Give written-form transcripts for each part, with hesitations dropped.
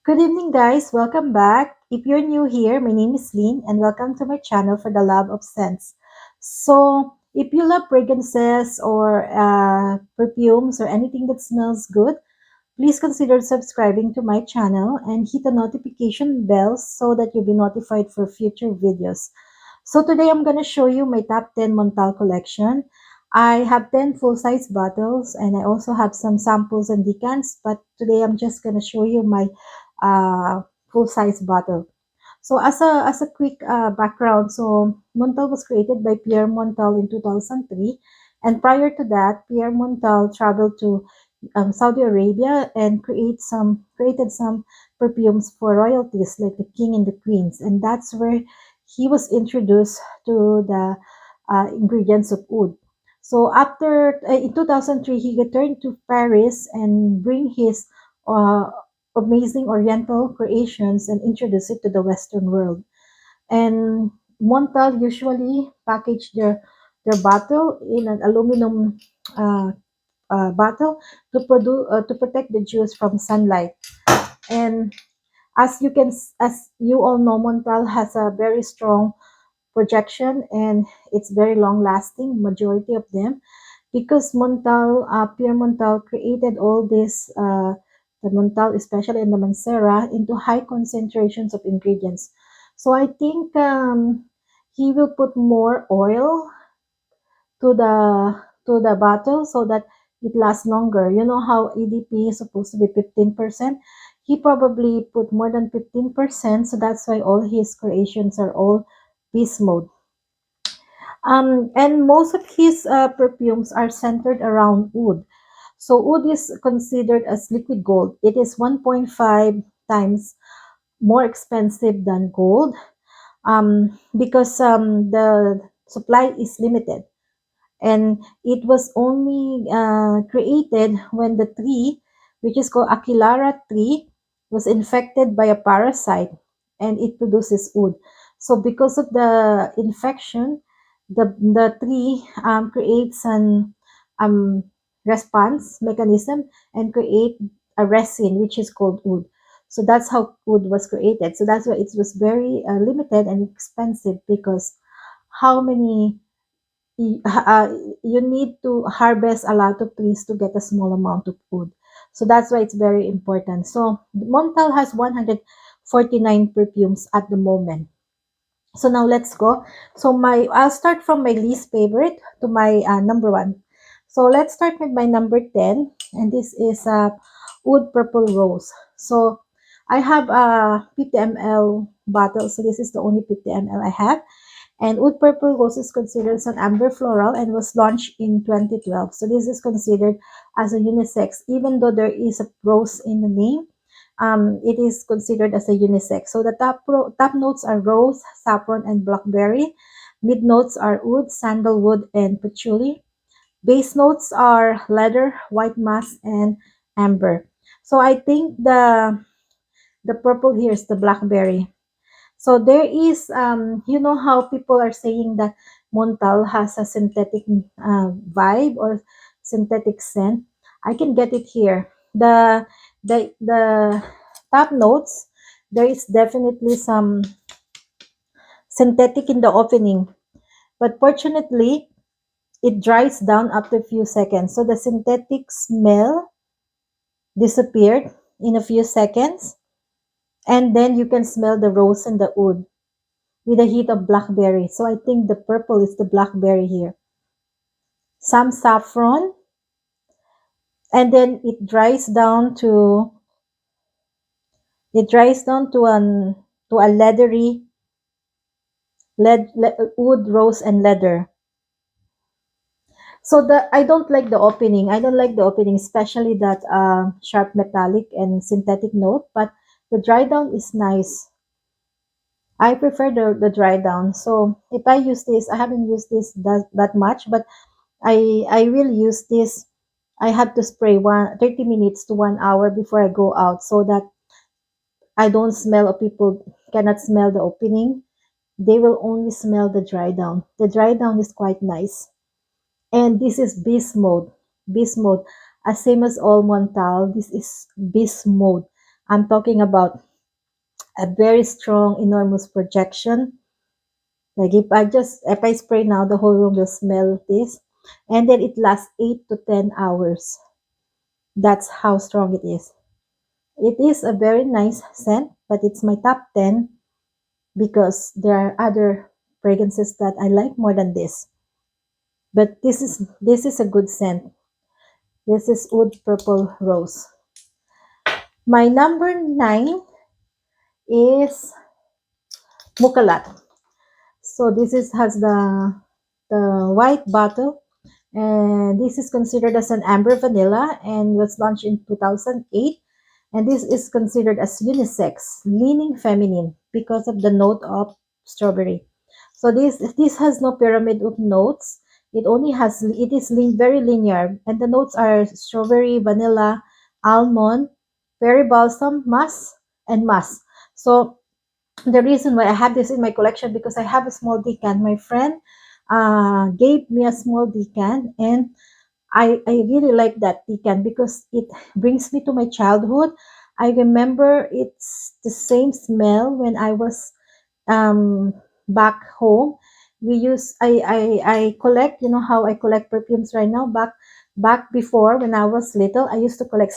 Good evening, guys. Welcome back. If you're new here, my name is Lynn, and welcome to my channel for the love of scents. So, if you love fragrances or perfumes or anything that smells good, please consider subscribing to my channel and hit the notification bell so that you'll be notified for future videos. So today I'm going to show you my top 10 Montale collection. I have 10 full-size bottles and I also have some samples and decants, but today I'm just going to show you my full-size bottle. So as a quick background, so Montale was created by Pierre Montale in 2003, and prior to that, Pierre Montale traveled to Saudi Arabia and created some perfumes for royalties like the king and the queens, and that's where he was introduced to the ingredients of oud. So after in 2003, he returned to Paris and bring his uh, amazing Oriental creations and introduce it to the Western world. And Montal usually package their bottle in an aluminum uh, bottle to protect the juice from sunlight. And as you all know, Montal has a very strong projection and it's very long lasting. Majority of them because Pierre Montal created all this, the Montal, especially in the Mancera, into high concentrations of ingredients. So I think he will put more oil to the bottle so that it lasts longer. You know how EDP is supposed to be 15%? He probably put more than 15%, so that's why all his creations are all beast mode. And most of his perfumes are centered around wood. So wood is considered as liquid gold. It is 1.5 times more expensive than gold because the supply is limited. And it was only created when the tree, which is called Aquilara tree, was infected by a parasite and it produces wood. So because of the infection, the tree creates an um, response mechanism and create a resin which is called wood. So that's how wood was created. So that's why it was very limited and expensive because how many y- uh, you need to harvest a lot of trees to get a small amount of food. So that's why it's very important. So Montal has 149 perfumes at the moment. So now let's go. So I'll start from my least favorite to my number one. So let's start with my number 10, and this is Oud Purple Rose. So I have a 50 ml bottle. So this is the only 50 ml I have. And Oud Purple Rose is considered as an amber floral and was launched in 2012. So this is considered as a unisex, even though there is a rose in the name. It is considered as a unisex. So the top notes are rose, saffron, and blackberry. Mid notes are oud, sandalwood, and patchouli. Base notes are leather, white musk, and amber. So I think the purple here is the blackberry. So there is, you know how people are saying that Montal has a synthetic vibe or synthetic scent. I can get it here. The top notes, there is definitely some synthetic in the opening, but fortunately, it dries down after a few seconds. So the synthetic smell disappeared in a few seconds, and then you can smell the rose and the oud with a hint of blackberry. So I think the purple is the blackberry here. Some saffron, and then it dries down to a leathery wood, rose, and leather. So I don't like the opening. I don't like the opening, especially that sharp metallic and synthetic note. But the dry down is nice. I prefer the dry down. So if I use this, I haven't used this that much, but I will use this. I have to spray 30 minutes to 1 hour before I go out so that I don't smell or people cannot smell the opening. They will only smell the dry down. The dry down is quite nice. And this is beast mode. Beast mode. As same as all Montal, this is beast mode. I'm talking about a very strong, enormous projection. Like if I spray now, the whole room will smell this. And then it lasts 8 to 10 hours. That's how strong it is. It is a very nice scent, but it's my top 10 because there are other fragrances that I like more than this. But this is a good scent. This is Oud Purple Rose. My number 9 is Mukhallat. So this is has the white bottle, and this is considered as an amber vanilla and was launched in 2008. And this is considered as unisex, leaning feminine because of the note of strawberry. So this has no pyramid of notes. It is very linear, and the notes are strawberry, vanilla, almond, fairy balsam, and musk. So the reason why I have this in my collection because I have a small decan. My friend gave me a small decan, and I really like that decan because it brings me to my childhood. I remember it's the same smell when I was um, back home. I collect, you know how I collect perfumes right now. Back before when I was little, I used to collect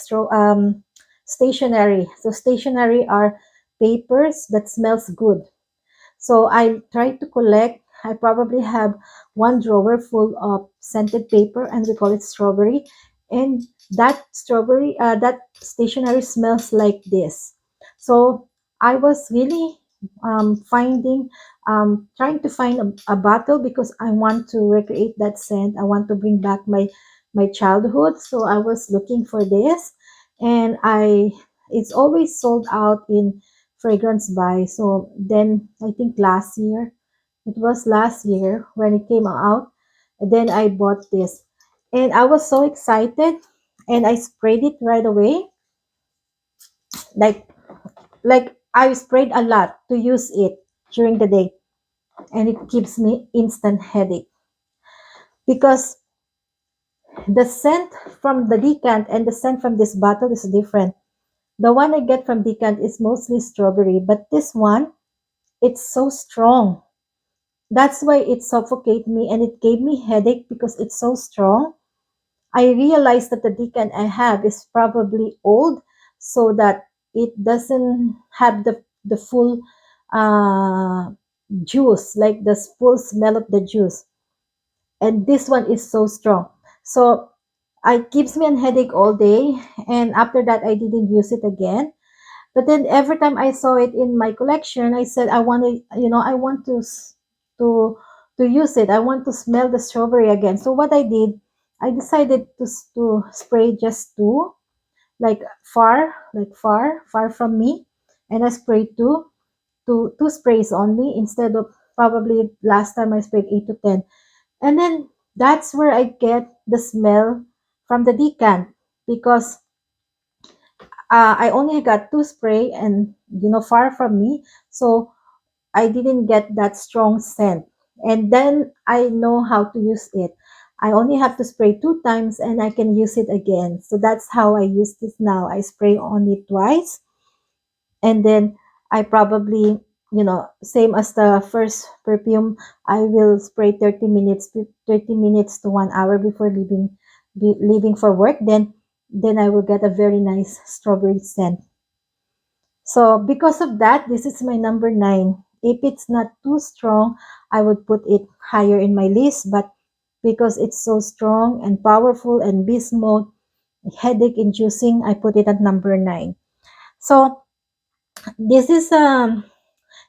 stationery. So stationery are papers that smells good. So I try to collect. I probably have one drawer full of scented paper, and we call it strawberry. And that stationery smells like this. So I was really trying to find a bottle because I want to recreate that scent. I want to bring back my childhood. So I was looking for this, and it's always sold out in fragrance buy. So then I think it was last year when it came out, then I bought this. And I was so excited, and I sprayed it right away. Like I sprayed a lot to use it during the day, and it gives me instant headache because the scent from the decant and the scent from this bottle is different. The one I get from decant is mostly strawberry, but this one, it's so strong. That's why it suffocated me and it gave me headache because it's so strong. I realized that the decant I have is probably old, so that it doesn't have the full uh, juice, like the full smell of the juice. And this one is so strong. So it gives me a headache all day. And after that, I didn't use it again. But then every time I saw it in my collection, I said I want to, I want to to use it. I want to smell the strawberry again. So what I did, I decided to spray just two, like far from me, and I sprayed two sprays only instead of probably last time I sprayed 8 to 10. And then that's where I get the smell from the decant because I only got two spray and far from me, so I didn't get that strong scent. And then I know how to use it. I only have to spray two times and I can use it again. So that's how I use this now. I spray only twice, and then I probably, same as the first perfume, I will spray 30 minutes to 1 hour before leaving for work. Then I will get a very nice strawberry scent. So because of that, this is my number 9. If it's not too strong, I would put it higher in my list. But because it's so strong and powerful and beast mode, headache inducing, I put it at number 9. So this is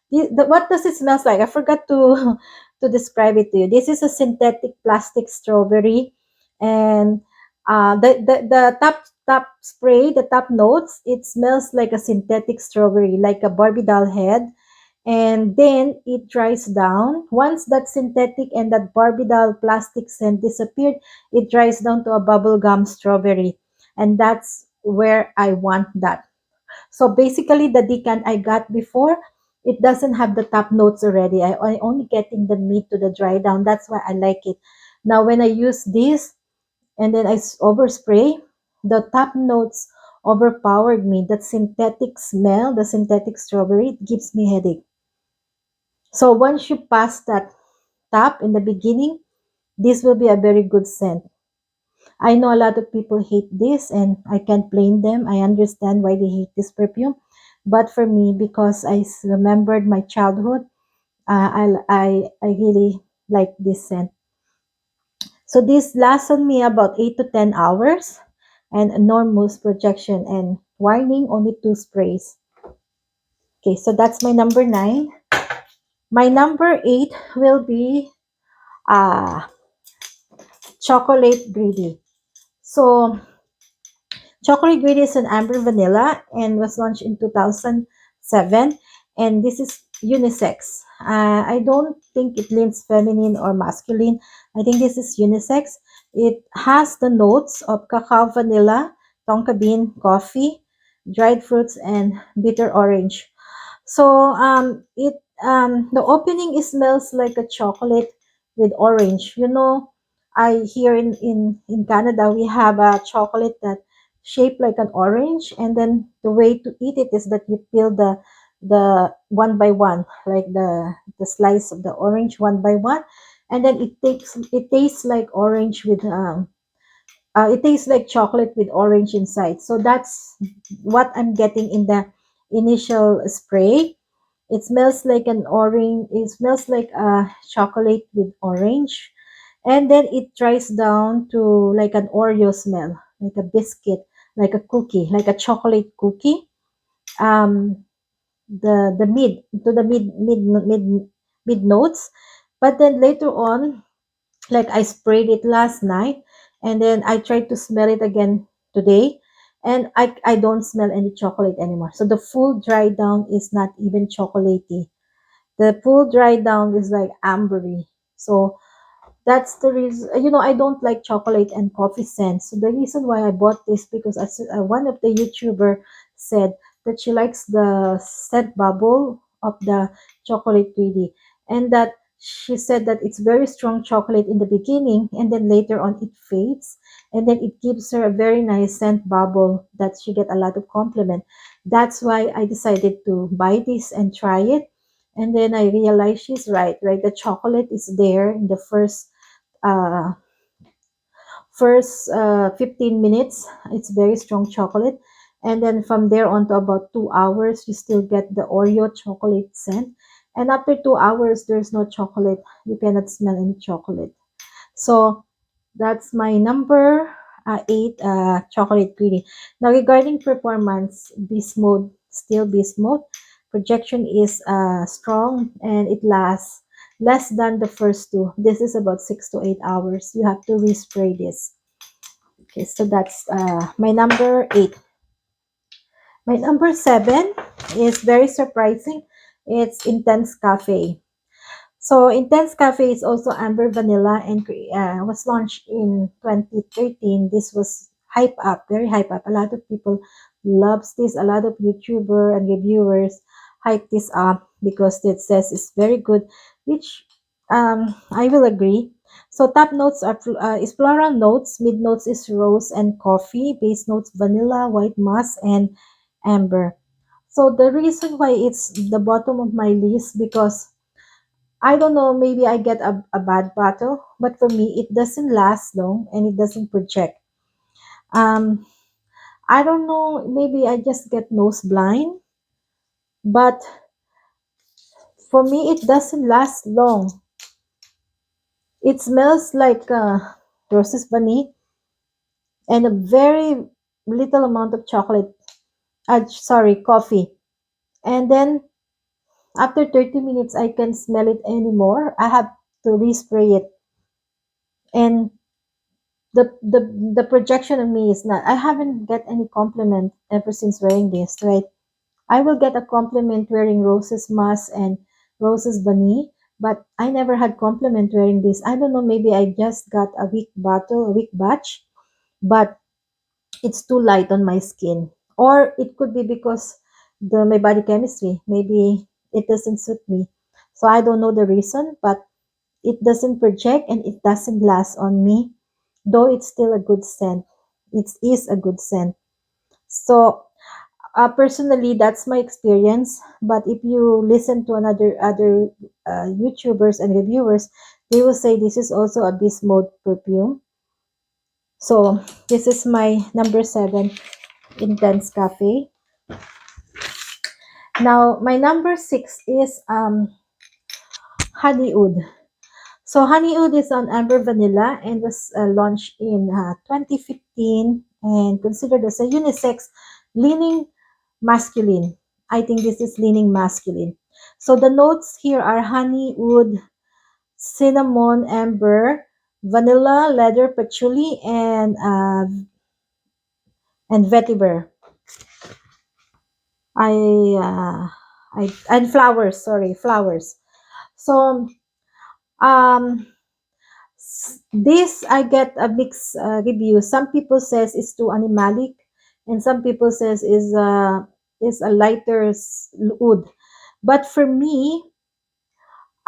what does it smells like? I forgot to to describe it to you. This is a synthetic plastic strawberry, and the top spray, the top notes, it smells like a synthetic strawberry, like a Barbie doll head. And then it dries down. Once that synthetic and that Barbie doll plastic scent disappeared, it dries down to a bubblegum strawberry, and that's where I want that. So basically, the decant I got before, it doesn't have the top notes already. I only getting the meat to the dry down. That's why I like it. Now, when I use this and then overspray, the top notes overpowered me. That synthetic smell, the synthetic strawberry, it gives me headache. So once you pass that top in the beginning, this will be a very good scent. I know a lot of people hate this, and I can't blame them. I understand why they hate this perfume. But for me, because remembered my childhood, I really like this scent. So this lasts on me about 8 to 10 hours, and enormous projection and warning, only 2 sprays. Okay, so that's my number 9. My number 8 will be uh, chocolate greedy. So chocolate greedy is an amber vanilla and was launched in 2007, and this is unisex. I don't think it leans feminine or masculine. I think this is unisex. It has the notes of cacao, vanilla, tonka bean, coffee, dried fruits, and bitter orange. So it the opening, it smells like a chocolate with orange. You know, I here in Canada we have a chocolate that shaped like an orange, and then the way to eat it is that you peel the one by one, like the slice of the orange one by one, and then it tastes like orange with it tastes like chocolate with orange inside. So that's what I'm getting in the initial spray. It smells like an orange. It smells like a chocolate with orange, and then it dries down to like an Oreo smell, like a biscuit, like a cookie, like a chocolate cookie. Um, the mid to the mid notes, but then later on, like I sprayed it last night, and then I tried to smell it again today, and I don't smell any chocolate anymore. So the full dry down is not even chocolatey. The full dry down is like ambery. So that's the reason. I don't like chocolate and coffee scents. So the reason why I bought this, because one of the YouTuber said that she likes the scent bubble of the chocolate greedy, and that she said that it's very strong chocolate in the beginning, and then later on it fades, and then it gives her a very nice scent bubble that she get a lot of compliment. That's why I decided to buy this and try it. And then I realized she's right, right? The chocolate is there in the uh, first 15 minutes. It's very strong chocolate, and then from there on to about 2 hours you still get the Oreo chocolate scent, and after 2 hours there's no chocolate. You cannot smell any chocolate. So that's my number 8, chocolate greedy. Now regarding performance, beast mode, still beast mode. Projection is strong, and it lasts less than the first two. This is about 6 to 8 hours. You have to respray this. Okay, so that's my number 8. My number 7 is very surprising. It's Intense Cafe. So Intense Cafe is also amber vanilla, and was launched in 2013. This was hype up, very hype up. A lot of people loves this. A lot of YouTuber and reviewers hype this up because it says it's very good, which I will agree. So top notes is floral notes, mid notes is rose and coffee, base notes vanilla, white musk, and amber. So the reason why it's the bottom of my list, because I don't know, maybe I get a bad bottle, but for me, it doesn't last long and it doesn't project. Um, I don't know, maybe I just get nose blind, but for me, it doesn't last long. It smells like roses vanilla and a very little amount of chocolate. Sorry, coffee. And then after 30 minutes, I can smell it anymore. I have to respray it. And the projection on me is not, I haven't get any compliment ever since wearing this, right? I will get a compliment wearing roses mask and roses vanilla, but I never had compliment wearing this. I don't know, maybe I just got a weak bottle, a weak batch, but it's too light on my skin. Or it could be because my body chemistry, maybe it doesn't suit me. So I don't know the reason, but it doesn't project and it doesn't last on me, though it's still a good scent. It is a good scent. So personally, that's my experience. But if you listen to other YouTubers and reviewers, they will say this is also a beast mode perfume. So this is my number 7, Intense Cafe. Now my number 6 is Honey Oud. So Honey Oud is an amber vanilla and was launched in 2015 and considered as a unisex, leaning masculine. I think this is leaning masculine. So the notes here are honey, oud, cinnamon, amber, vanilla, leather, patchouli, and vetiver. I and flowers. Sorry, flowers. So um this I get a mixed review. Some people says it's too animalic, and some people says is a lighter oud. But for me,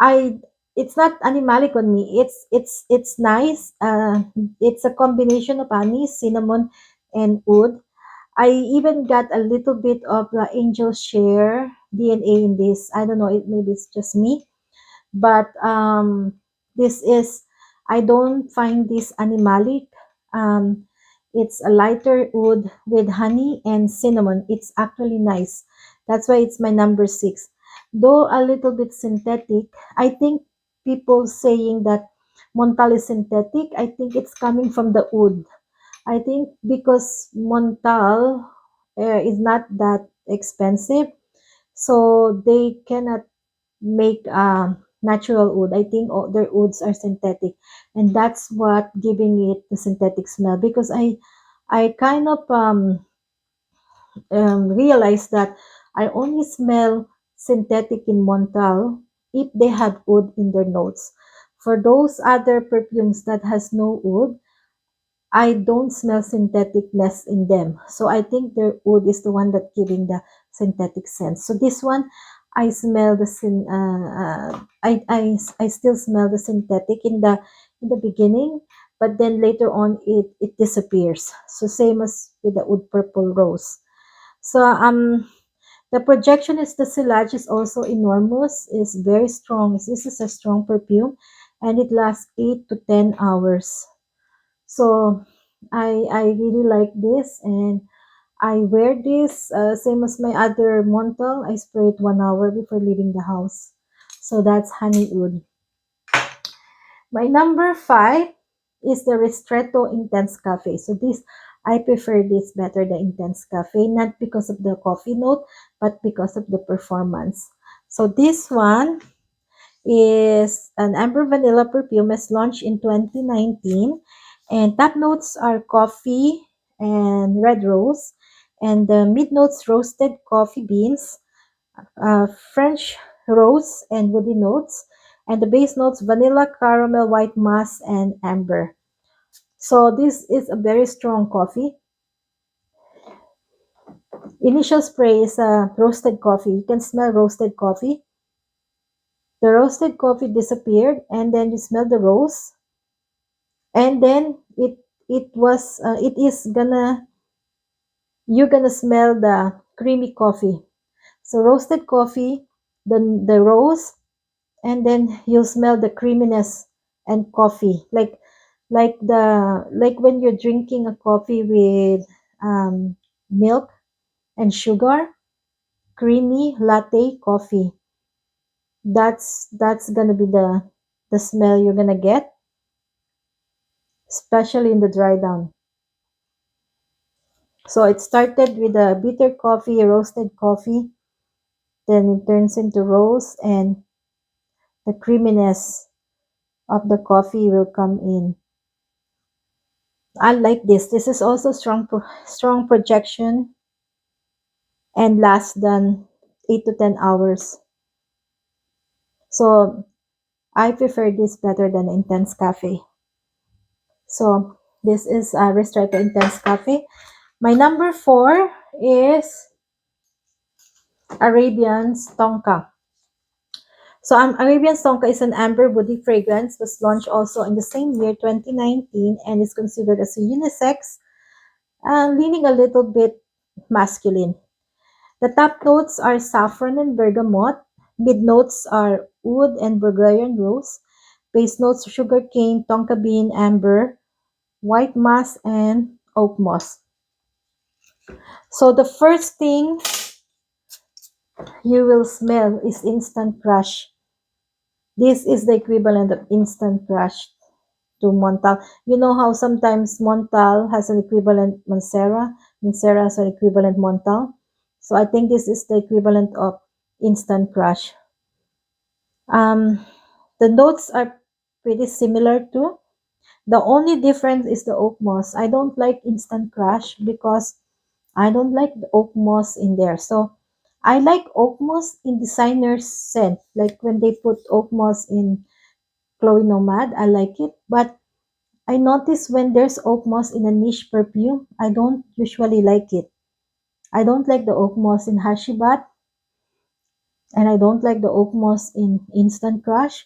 I it's not animalic on me. It's nice. It's a combination of honey, cinnamon, and oud. I even got a little bit of angel share DNA in this. I don't know. Maybe it's just me, but this is I don't find this animalic. um it's a lighter wood with honey and cinnamon. It's actually nice. That's why it's my number 6, though a little bit synthetic. I think people saying that Montale is synthetic, I think it's coming from the wood. I think because Montal is not that expensive, so they cannot make natural wood. I think all their woods are synthetic, and that's what giving it the synthetic smell. Because I kind of realized that I only smell synthetic in Montal if they have wood in their notes. For those other perfumes that has no wood, I don't smell syntheticness in them. So I think their wood is the one that giving the synthetic scent. So this one, I smell the I still smell the synthetic in the beginning, but then later on it disappears. So same as with the wood purple rose. So the projection is the silage is also enormous, is very strong. This is a strong perfume, and it lasts 8 to 10 hours. So I really like this, and I wear this same as my other Montal. I spray it 1 hour before leaving the house. So that's honey oud. My number 5 is the Ristretto Intense Cafe. So this I prefer this better, the Intense Cafe, not because of the coffee note, but because of the performance. So this one is an amber vanilla perfume, as launched in 2019, and top notes are coffee and red rose, and the mid notes roasted coffee beans, French rose and woody notes, and the base notes vanilla, caramel, white musk, and amber. So this is a very strong coffee. Initial spray is roasted coffee. You can smell roasted coffee. The roasted coffee disappeared, and then you smell the rose, and then it is gonna you're gonna smell the creamy coffee. So roasted coffee, then the rose, and then you'll smell the creaminess and coffee, like when you're drinking a coffee with milk and sugar, creamy latte coffee. That's gonna be the smell you're gonna get, especially in the dry down. So it started with a bitter coffee, roasted coffee, then it turns into rose, and the creaminess of the coffee will come in. I like this. This is also strong projection and lasts than 8 to 10 hours. So I prefer this better than Intense Cafe. So this is Ristretto Intense Cafe. My number 4 is Arabians Tonka. So Arabian Tonka is an amber woody fragrance, was launched also in the same year, 2019, and is considered as a unisex, leaning a little bit. masculine. The top notes are saffron and bergamot. Mid notes are oud and Bulgarian rose. Base notes sugarcane, tonka bean, amber, white moss, and oak moss. So the first thing you will smell is instant crush. This is the equivalent of instant crush to Montal. You know how sometimes Montal has an equivalent Mancera, Mancera has an equivalent Montal. So I think this is the equivalent of instant crush. Um, the notes are pretty similar too. The only difference is the oak moss. I don't like instant crush because I don't like the oak moss in there. So I like oak moss in designer's scent. Like when they put oak moss in Chloe Nomad, I like it. But I notice when there's oak moss in a niche perfume, I don't usually like it. I don't like the oak moss in Hashibat, and I don't like the oak moss in Instant Crush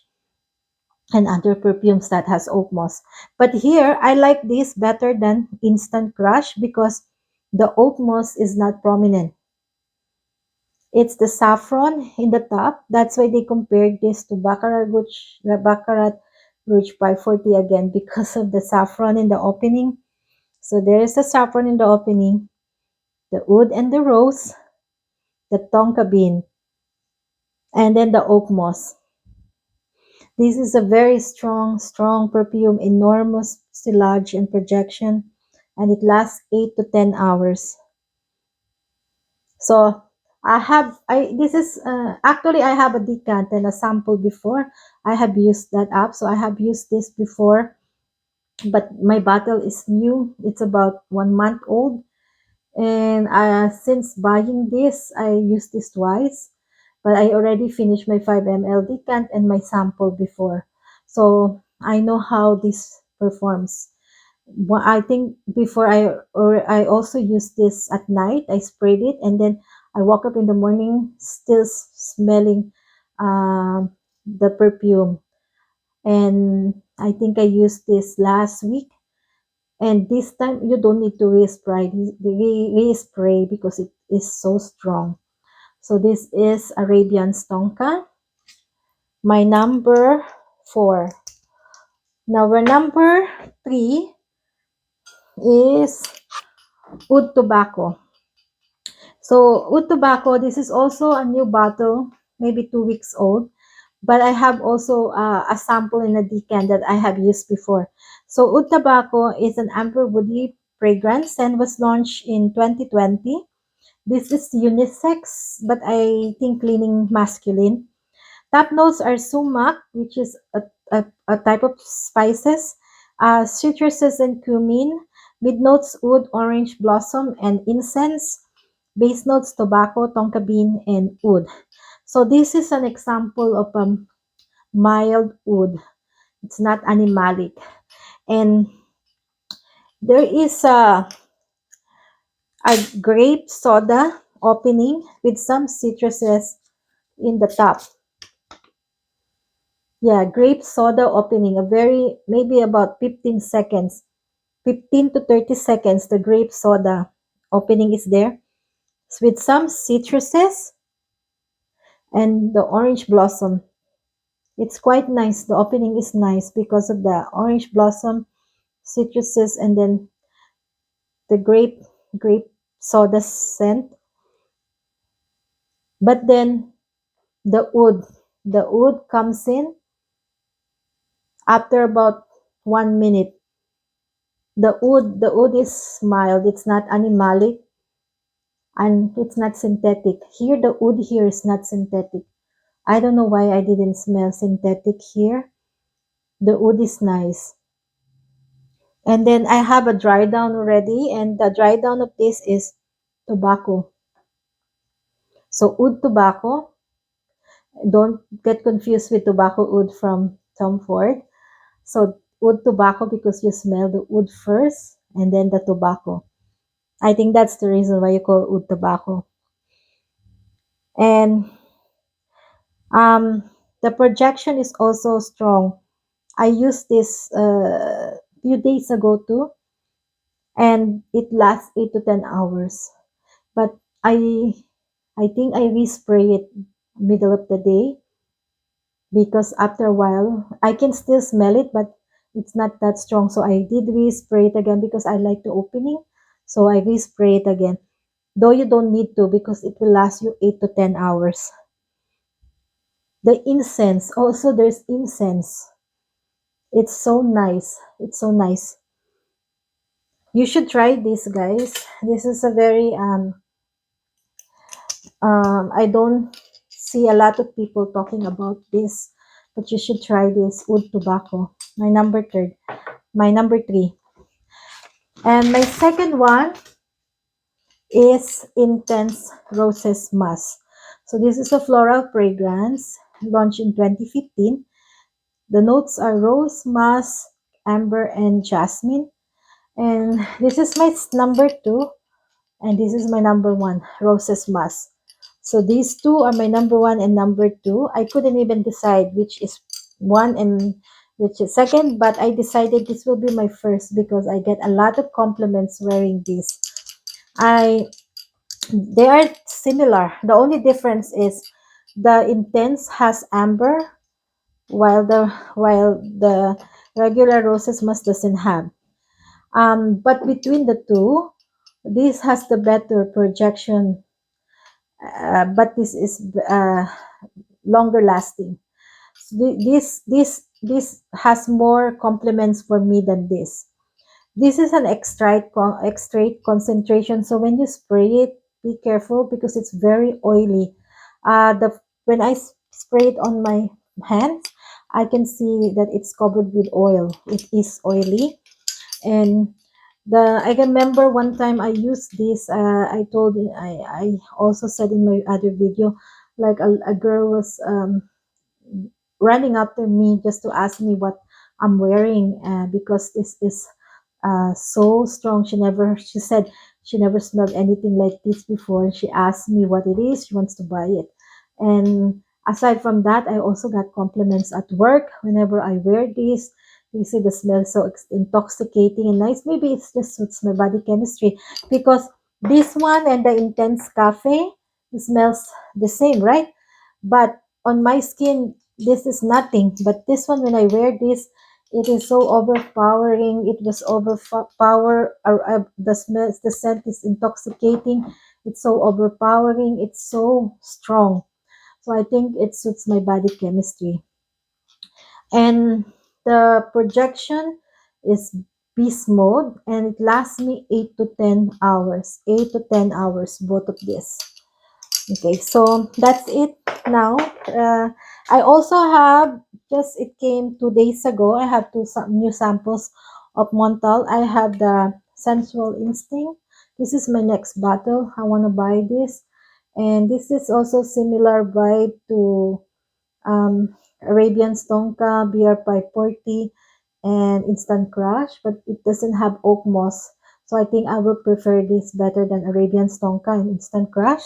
and other perfumes that has oak moss. But here, I like this better than Instant Crush because the oak moss is not prominent. It's the saffron in the top. That's why they compared this to Baccarat Rouge 540 again because of the saffron in the opening. So there is the saffron in the opening, the oud and the rose, the tonka bean, and then the oak moss. This is a very strong perfume, enormous silage and projection, and it lasts 8 to 10 hours. So this is, actually I have a decant and a sample before. I have used that up, so I have used this before, but my bottle is new. It's about 1 month old. And since buying this, I used this twice, but I already finished my 5 ml decant and my sample before. So I know how this performs. I think before I also used this at night. I sprayed it and then I woke up in the morning still smelling the perfume. And I think I used this last week, and this time you don't need to respray because it is so strong. So this is Arabians Tonka, my number 4. Now our number 3 is Oud Tobacco. So Oud Tobacco, this is also a new bottle, maybe 2 weeks old. But I have also a sample in a decant that I have used before. So Oud Tobacco is an amber woody fragrance and was launched in 2020. This is unisex, but I think leaning masculine. Top notes are sumac, which is a type of spices, citruses and cumin. Mid notes wood, orange blossom, and incense. Base notes tobacco, tonka bean, and oud. So this is an example of a mild oud. It's not animalic. And there is a grape soda opening with some citruses in the top. Yeah, grape soda opening, a very, maybe about 15 seconds, 15 to 30 seconds, the grape soda opening is there with some citruses and the orange blossom. It's quite nice. The opening is nice because of the orange blossom, citruses, and then the grape soda scent. But then the oud comes in after about 1 minute. The oud is mild. It's not animalic and it's not synthetic. Here, the oud here is not synthetic. I don't know why I didn't smell synthetic here. The oud is nice. And then I have a dry down already, and the dry down of this is tobacco. So oud tobacco. Don't get confused with tobacco oud from Tom Ford. So oud tobacco because you smell the oud first and then the tobacco. I think that's the reason why you call oud tobacco. And the projection is also strong. I used this few days ago too, and it lasts 8 to 10 hours. but I think I respray it middle of the day because after a while I can still smell it, but it's not that strong. So I did respray it again because I like the opening. So I respray it again. Though you don't need to because it will last you 8 to 10 hours. The incense, also there's incense. It's so nice. It's so nice. You should try this, guys. This is a very I don't see a lot of people talking about this, but you should try this Oud Tobacco. My number three. And my second one is Intense Roses Musk. So this is a floral fragrance launched in 2015. The notes are rose, musk, amber, and jasmine. And this is my number two. And this is my number one, Roses Musk. So these two are my number one and number two. I couldn't even decide which is one and which is second, but I decided this will be my first because I get a lot of compliments wearing this. I They are similar. The only difference is the Intense has amber, while the regular Roses Musk doesn't have. But between the two, this has the better projection, but this is longer lasting. So this has more compliments for me than this. This is an extract concentration, so when you spray it, be careful because it's very oily. The When I spray it on my hands, I can see that it's covered with oil. It is oily, and I remember one time I used this. I also said in my other video, like a girl was running after me just to ask me what I'm wearing because this is so strong. She said she never smelled anything like this before. And she asked me what it is. She wants to buy it. And aside from that, I also got compliments at work whenever I wear this. They say the smell is so intoxicating and nice. Maybe it just suits my body chemistry because this one and the Intense Cafe smells the same, right? But on my skin, this is nothing. But this one, when I wear this, it is so overpowering. It was the smell, the scent is intoxicating. It's so overpowering. It's so strong. So I think it suits my body chemistry. And the projection is beast mode, and it lasts me 8 to 10 hours. 8 to 10 hours, both of this. Okay, so that's it now. I also have, just it came 2 days ago, I have new samples of Montale. I have the Sensual Instinct. This is my next bottle. I want to buy this. And this is also similar vibe to Arabians Tonka, BR540, and Instant Crush, but it doesn't have oak moss. So I think I will prefer this better than Arabians Tonka and Instant Crush.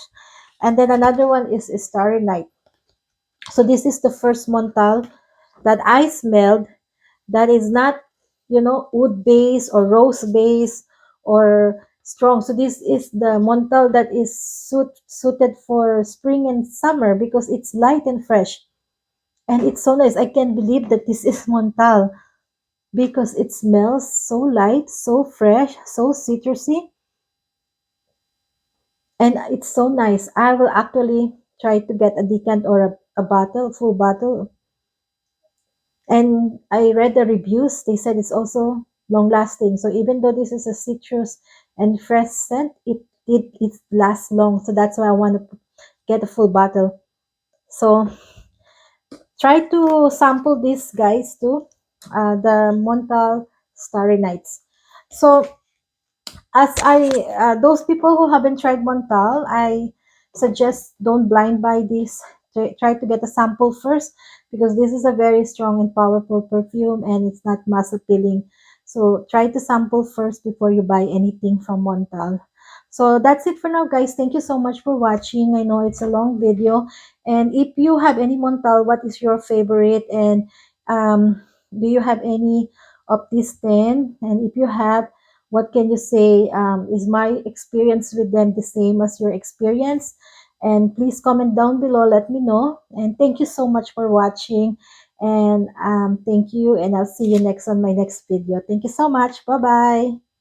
And then another one is Starry Night. So this is the first Montal that I smelled that is not, wood base or rose base or strong. So this is the Montal that is suited for spring and summer because it's light and fresh. And it's so nice. I can't believe that this is Montal because it smells so light, so fresh, so citrusy. And it's so nice. I will actually try to get a decant or a bottle, full bottle. And I read the reviews. They said it's also long lasting. So even though this is a citrus and fresh scent, it lasts long. So that's why I want to get a full bottle. So try to sample this, guys, too. The Montal Starry Nights. So as those people who haven't tried Montal, I suggest don't blind buy this. Try to get a sample first because this is a very strong and powerful perfume and it's not mass appealing. So try to sample first before you buy anything from Montal. So that's it for now, guys. Thank you so much for watching. I know it's a long video. And if you have any Montal, what is your favorite? And do you have any of these 10? And if you have, What can you say? Is my experience with them the same as your experience? And please comment down below, let me know. And thank you so much for watching. And thank you, and I'll see you next on my next video. Thank you so much. Bye bye.